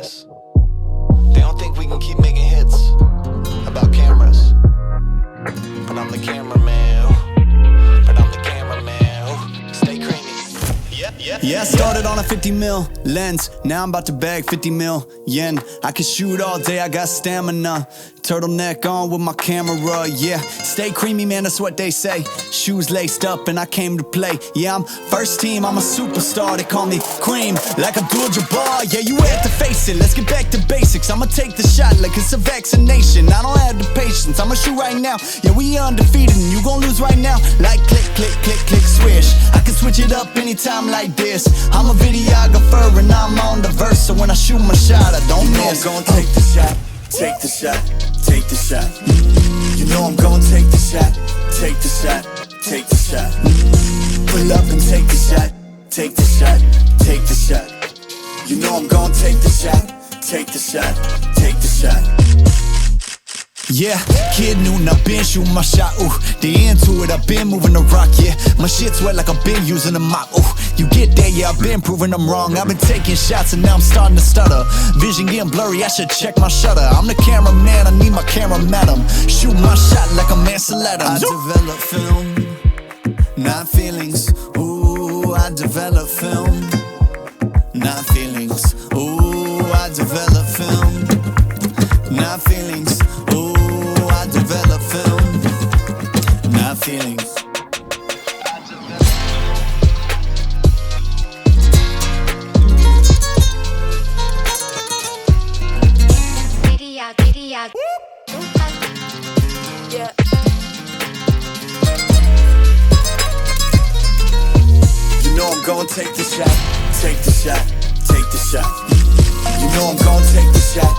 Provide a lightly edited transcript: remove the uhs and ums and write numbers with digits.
cameras. They don't think we can keep making hits about cameras. But I'm the cameraman, ooh. But I'm the cameraman, ooh. Stay creamy. Yeah, I started on a 50 mil lens. Now I'm about to bag 50 mil yen. I can shoot all day, I got stamina. Turtleneck on with my camera, yeah. Stay creamy, man, that's what they say. Shoes laced up and I came to play. Yeah, I'm first team, I'm a superstar. They call me Cream, like Abdul-Jabbar. Yeah, you had to face it, let's get back to basics. I'ma take the shot like it's a vaccination. I don't have the patience, I'ma shoot right now. Yeah, we undefeated and you gon' lose right now. Like click, click, click, click, swish. I can switch it up anytime like this. I'm a videographer and I'm on the verse. So when I shoot my shot, I don't miss. I'm gonna take the shot, take the shot, take the shot. You know I'm gonna take the shot, take the shot, take the shot. Pull up and take the shot, take the shot, take the shot. You know I'm gonna take the shot, take the shot, take the shot. Yeah, kid noon, I've been shooting my shot, ooh. They into it, I've been moving the rock, yeah. My shit's wet like I've been using a mop, ooh. You get that, yeah, I've been proving them wrong. I've been taking shots and now I'm starting to stutter. Vision getting blurry, I should check my shutter. I'm the cameraman, I need my camera madam. Shoot my shot like a Mansaletta. I develop film, not feelings. Ooh, I develop film, not feelings. Ooh, I develop film, not feelings. Ooh, I develop film, not feelings. Yeah. You know I'm gonna take the shot, take the shot, take the shot. You know I'm gonna take the shot,